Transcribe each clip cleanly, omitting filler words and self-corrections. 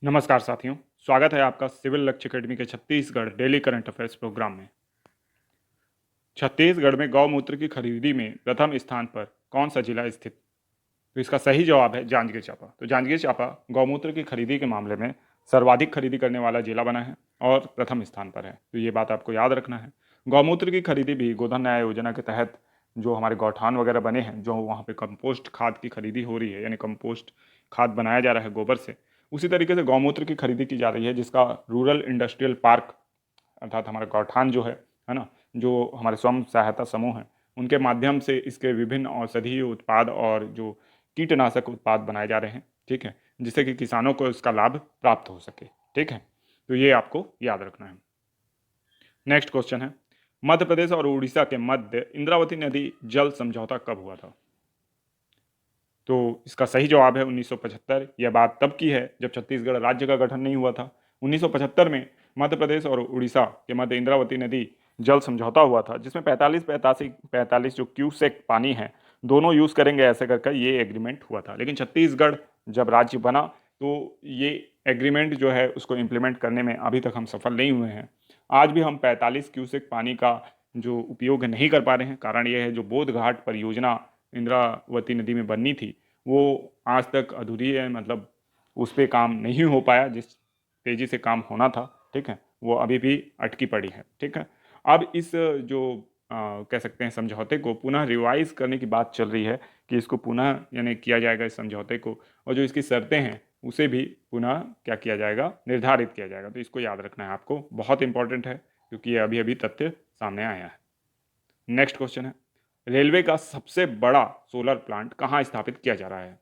नमस्कार साथियों, स्वागत है आपका सिविल लक्ष्य अकेडमी के Chhattisgarh daily current affairs program में। छत्तीसगढ़ में गौमूत्र की खरीदी में प्रथम स्थान पर कौन सा जिला स्थित? तो इसका सही जवाब है जांजगीर चांपा। तो जांजगीर चांपा गौमूत्र की खरीदी के मामले में सर्वाधिक खरीदी करने वाला जिला बना है और प्रथम स्थान पर है। तो ये बात आपको याद रखना है। गौमूत्र की खरीदी भी गोधन न्याय योजना के तहत जो हमारे गौठान वगैरह बने हैं, जो वहाँ पे कंपोस्ट खाद की खरीदी हो रही है, यानी कंपोस्ट खाद बनाया जा रहा है गोबर से, उसी तरीके से गौमूत्र की खरीदी की जा रही है, जिसका रूरल इंडस्ट्रियल पार्क अर्थात हमारा गौठान जो है ना, जो हमारे स्वयं सहायता समूह हैं, उनके माध्यम से इसके विभिन्न औषधीय उत्पाद और जो कीटनाशक उत्पाद बनाए जा रहे हैं, ठीक है, जिससे कि किसानों को इसका लाभ प्राप्त हो सके। ठीक है, तो ये आपको याद रखना है। नेक्स्ट क्वेश्चन है, मध्य प्रदेश और उड़ीसा के मध्य इंद्रावती नदी जल समझौता कब हुआ था? तो इसका सही जवाब है 1975। यह बात तब की है जब छत्तीसगढ़ राज्य का गठन नहीं हुआ था। 1975 में मध्य प्रदेश और उड़ीसा के मध्य इंद्रावती नदी जल समझौता हुआ था, जिसमें 45 जो क्यूसेक पानी है दोनों यूज़ करेंगे, ऐसे करके ये एग्रीमेंट हुआ था। लेकिन छत्तीसगढ़ जब राज्य बना तो ये एग्रीमेंट जो है उसको इम्प्लीमेंट करने में अभी तक हम सफल नहीं हुए हैं। आज भी हम 45 क्यूसेक पानी का जो उपयोग नहीं कर पा रहे हैं। कारण ये है, जो बोध घाट परियोजना इंद्रावती नदी में बननी थी वो आज तक अधूरी है, मतलब उस पर काम नहीं हो पाया जिस तेज़ी से काम होना था। ठीक है, वो अभी भी अटकी पड़ी है। ठीक है, अब इस जो कह सकते हैं समझौते को पुनः रिवाइज करने की बात चल रही है कि इसको पुनः यानी किया जाएगा इस समझौते को, और जो इसकी शर्तें हैं उसे भी पुनः क्या किया जाएगा, निर्धारित किया जाएगा। तो इसको याद रखना है आपको, बहुत इंपॉर्टेंट है क्योंकि ये अभी अभी तथ्य सामने आया है। नेक्स्ट क्वेश्चन है, रेलवे का सबसे बड़ा सोलर प्लांट कहाँ स्थापित किया जा रहा है?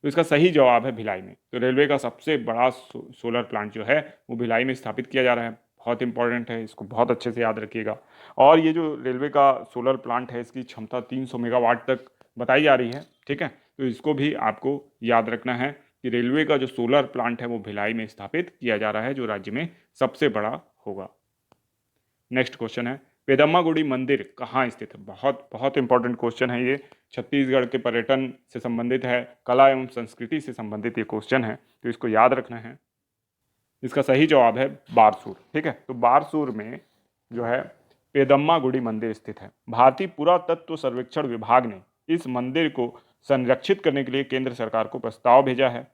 तो इसका सही जवाब है भिलाई में। तो रेलवे का सबसे बड़ा सोलर प्लांट जो है वो भिलाई में स्थापित किया जा रहा है। बहुत इंपॉर्टेंट है, इसको बहुत अच्छे से याद रखिएगा। और ये जो रेलवे का सोलर प्लांट है इसकी क्षमता 300 मेगावाट तक बताई जा रही है। ठीक है, तो इसको भी आपको याद रखना है कि रेलवे का जो सोलर प्लांट है वो भिलाई में स्थापित किया जा रहा है, जो राज्य में सबसे बड़ा होगा। नेक्स्ट क्वेश्चन है, पेदम्मागुड़ी मंदिर कहाँ स्थित है? बहुत बहुत इंपॉर्टेंट क्वेश्चन है ये। छत्तीसगढ़ के पर्यटन से संबंधित है, कला एवं संस्कृति से संबंधित ये क्वेश्चन है, तो इसको याद रखना है। इसका सही जवाब है बारसूर। ठीक है, तो बारसूर में जो है पेदम्मागुड़ी मंदिर स्थित है। भारतीय पुरातत्व सर्वेक्षण विभाग ने इस मंदिर को संरक्षित करने के लिए केंद्र सरकार को प्रस्ताव भेजा है।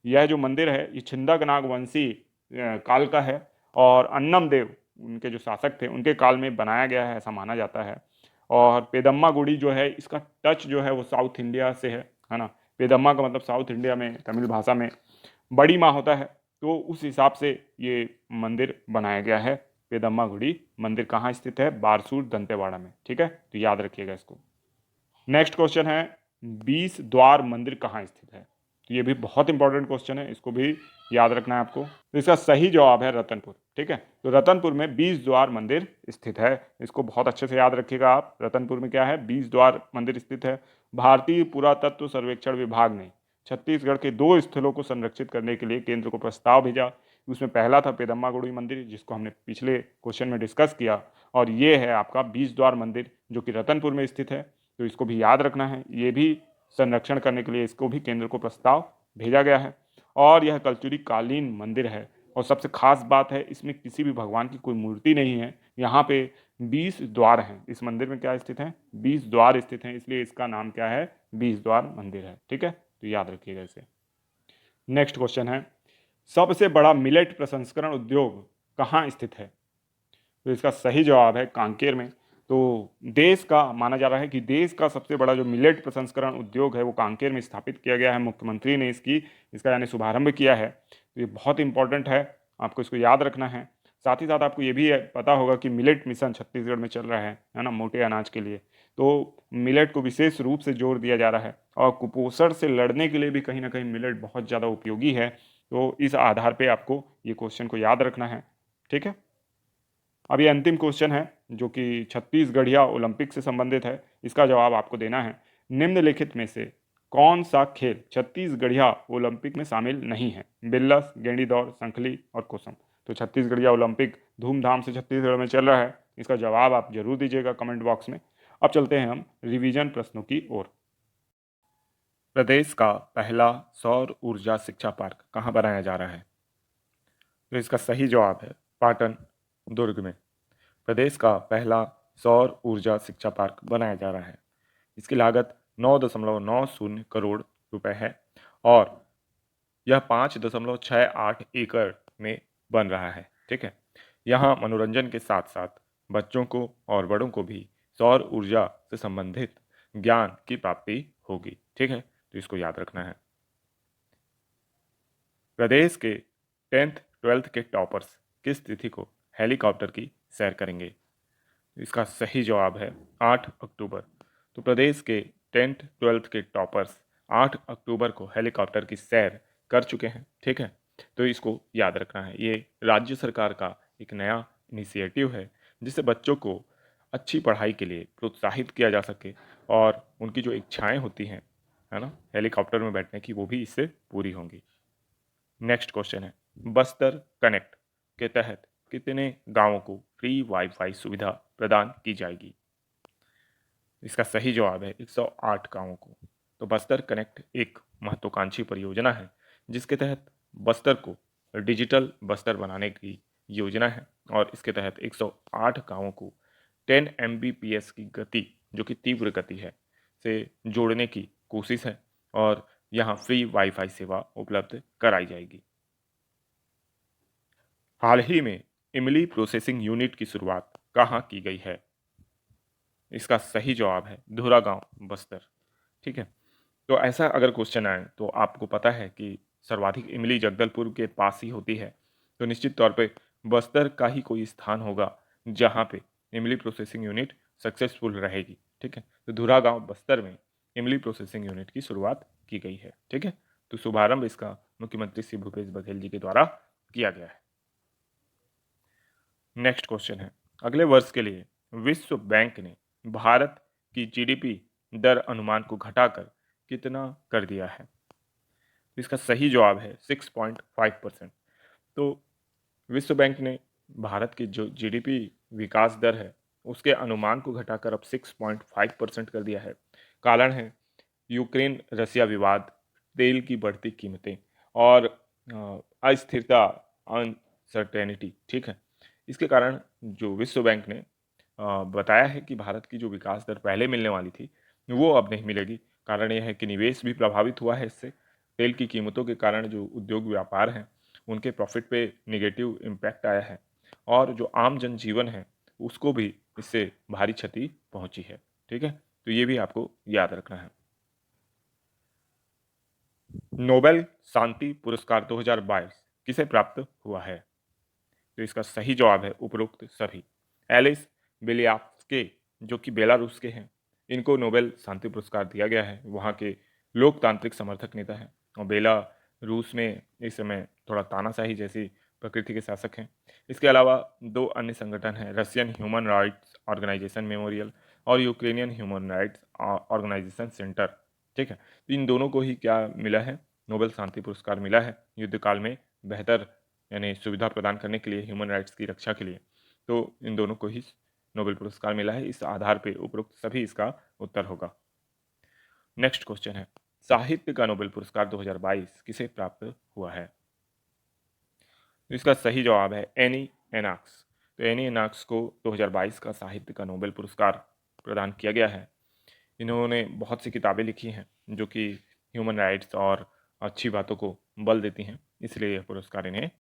यह जो मंदिर है ये छिंदकनाग वंशी काल का है, और अन्नम देव उनके जो शासक थे उनके काल में बनाया गया है, ऐसा माना जाता है। और पेदम्मागुड़ी जो है इसका टच जो है वो साउथ इंडिया से है ना। पेदम्मा का मतलब साउथ इंडिया में तमिल भाषा में बड़ी माँ होता है, तो उस हिसाब से ये मंदिर बनाया गया है। पेदम्मागुड़ी मंदिर कहाँ स्थित है? बारसूर दंतेवाड़ा में। ठीक है, तो याद रखिएगा इसको। नेक्स्ट क्वेश्चन है, 20 द्वार मंदिर कहाँ स्थित है? तो ये भी बहुत इंपॉर्टेंट क्वेश्चन है, इसको भी याद रखना है आपको। तो इसका सही जवाब है रतनपुर। ठीक है, तो रतनपुर में 20 द्वार मंदिर स्थित है, इसको बहुत अच्छे से याद रखिएगा आप। रतनपुर में क्या है? 20 द्वार मंदिर स्थित है। भारतीय पुरातत्व सर्वेक्षण विभाग ने छत्तीसगढ़ के 2 स्थलों को संरक्षित करने के लिए केंद्र को प्रस्ताव भेजा। उसमें पहला था पेदम्मागुड़ी मंदिर, जिसको हमने पिछले क्वेश्चन में डिस्कस किया, और ये है आपका 20 द्वार मंदिर जो कि रतनपुर में स्थित है। तो इसको भी याद रखना है, ये भी संरक्षण करने के लिए इसको भी केंद्र को प्रस्ताव भेजा गया है। और यह कल्चुरी कालीन मंदिर है, और सबसे खास बात है इसमें किसी भी भगवान की कोई मूर्ति नहीं है। यहाँ पे 20 द्वार हैं। इस मंदिर में क्या स्थित हैं? 20 द्वार स्थित हैं, इसलिए इसका नाम क्या है? 20 द्वार मंदिर है। ठीक है, तो याद रखिएगा इसे। नेक्स्ट क्वेश्चन है, सबसे बड़ा मिलेट प्रसंस्करण उद्योग कहाँ स्थित है? तो इसका सही जवाब है कांकेर में। तो देश का माना जा रहा है कि देश का सबसे बड़ा जो मिलेट प्रसंस्करण उद्योग है वो कांकेर में स्थापित किया गया है। मुख्यमंत्री ने इसका यानी शुभारंभ किया है। तो ये बहुत इंपॉर्टेंट है, आपको इसको याद रखना है। साथ ही साथ आपको ये भी पता होगा कि मिलेट मिशन छत्तीसगढ़ में चल रहा है ना, मोटे अनाज के लिए। तो मिलेट को विशेष रूप से जोर दिया जा रहा है, और कुपोषण से लड़ने के लिए भी कहीं ना कहीं मिलेट बहुत ज़्यादा उपयोगी है। तो इस आधार पर आपको ये क्वेश्चन को याद रखना है। ठीक है, अब ये अंतिम क्वेश्चन है जो कि छत्तीसगढ़िया ओलंपिक से संबंधित है। इसका जवाब आपको देना है, निम्नलिखित में से कौन सा खेल छत्तीसगढ़िया ओलंपिक में शामिल नहीं है? बिल्लस, गेंडी दौड़, संखली और कोसम। तो छत्तीसगढ़िया ओलंपिक धूमधाम से छत्तीसगढ़ में चल रहा है, इसका जवाब आप जरूर दीजिएगा कमेंट बॉक्स में। अब चलते हैं हम रिवीजन प्रश्नों की ओर। प्रदेश का पहला सौर ऊर्जा शिक्षा पार्क कहाँ बनाया जा रहा है? तो इसका सही जवाब है पाटन, दुर्ग में। प्रदेश का पहला सौर ऊर्जा शिक्षा पार्क बनाया जा रहा है। इसकी लागत 9.90 करोड़ रुपए है और यह 5.68 एकड़ में बन रहा है। ठीक है, यहाँ मनोरंजन के साथ साथ बच्चों को और बड़ों को भी सौर ऊर्जा से संबंधित ज्ञान की प्राप्ति होगी। ठीक है, तो इसको याद रखना है। प्रदेश के 10th 12th के टॉपर्स किस तिथि को हेलीकॉप्टर की सैर करेंगे? इसका सही जवाब है 8 अक्टूबर। तो प्रदेश के 10th 12th के टॉपर्स 8 अक्टूबर को हेलीकॉप्टर की सैर कर चुके हैं। ठीक है, तो इसको याद रखना है। ये राज्य सरकार का एक नया इनिशिएटिव है जिससे बच्चों को अच्छी पढ़ाई के लिए प्रोत्साहित किया जा सके और उनकी जो इच्छाएं होती हैं, है ना, हेलीकॉप्टर में बैठने की, वो भी इससे पूरी होंगी। नेक्स्ट क्वेश्चन है, बस्तर कनेक्ट के तहत कितने गांवों को फ्री वाईफाई सुविधा प्रदान की जाएगी? इसका सही जवाब है 108 गांवों को। तो बस्तर कनेक्ट एक महत्वाकांक्षी परियोजना है जिसके तहत बस्तर को डिजिटल बस्तर बनाने की योजना है और इसके तहत 108 गांवों को 10 Mbps की गति, जो कि तीव्र गति है, से जोड़ने की कोशिश है और यहाँ फ्री वाईफाई सेवा उपलब्ध कराई जाएगी। हाल ही में इमली प्रोसेसिंग यूनिट की शुरुआत कहाँ की गई है? इसका सही जवाब है धुरा गांव, बस्तर। ठीक है, तो ऐसा अगर क्वेश्चन आए तो आपको पता है कि सर्वाधिक इमली जगदलपुर के पास ही होती है, तो निश्चित तौर पे बस्तर का ही कोई स्थान होगा जहाँ पे इमली प्रोसेसिंग यूनिट सक्सेसफुल रहेगी। ठीक है, तो धुरा गांव बस्तर में इमली प्रोसेसिंग यूनिट की शुरुआत की गई है। ठीक है, तो शुभारंभ इसका मुख्यमंत्री श्री भूपेश बघेल जी के द्वारा किया गया है। नेक्स्ट क्वेश्चन है, अगले वर्ष के लिए विश्व बैंक ने भारत की जीडीपी दर अनुमान को घटाकर कितना कर दिया है? इसका सही जवाब है 6.5%। तो विश्व बैंक ने भारत की जो जीडीपी विकास दर है उसके अनुमान को घटाकर अब 6.5% कर दिया है। कारण है यूक्रेन रसिया विवाद, तेल की बढ़ती कीमतें और अस्थिरता, अनसर्टेनिटी। ठीक है, इसके कारण जो विश्व बैंक ने बताया है कि भारत की जो विकास दर पहले मिलने वाली थी वो अब नहीं मिलेगी। कारण यह है कि निवेश भी प्रभावित हुआ है इससे। तेल की कीमतों के कारण जो उद्योग व्यापार हैं उनके प्रॉफिट पे नेगेटिव इम्पैक्ट आया है और जो आम जनजीवन है उसको भी इससे भारी क्षति पहुंची है। ठीक है, तो ये भी आपको याद रखना है। नोबेल शांति पुरस्कार 2022 किसे प्राप्त हुआ है? तो इसका सही जवाब है उपरोक्त सभी। एलिस बेलियास्के, जो कि बेलारूस के हैं, इनको नोबेल शांति पुरस्कार दिया गया है। वहाँ के लोकतांत्रिक समर्थक नेता हैं और बेलारूस में इस समय थोड़ा तानाशाही जैसी प्रकृति के शासक हैं। इसके अलावा दो अन्य संगठन हैं, Russian human rights organization memorial और Ukrainian human rights organization center. ठीक है, तो इन दोनों को ही क्या मिला है? नोबेल शांति पुरस्कार मिला है युद्ध काल में बेहतर यानी सुविधा प्रदान करने के लिए, ह्यूमन राइट्स की रक्षा के लिए। तो इन दोनों को ही नोबेल पुरस्कार मिला है। इस आधार पे उपरोक्त सभी इसका उत्तर होगा। नेक्स्ट क्वेश्चन है, साहित्य का नोबेल पुरस्कार 2022 किसे प्राप्त हुआ है? तो इसका सही जवाब है एनी एनाक्स। तो एनी एनाक्स को 2022 का साहित्य का नोबेल पुरस्कार प्रदान किया गया है। इन्होंने बहुत सी किताबें लिखी हैं जो कि ह्यूमन राइट्स और अच्छी बातों को बल देती हैं, इसलिए यह पुरस्कार इन्हें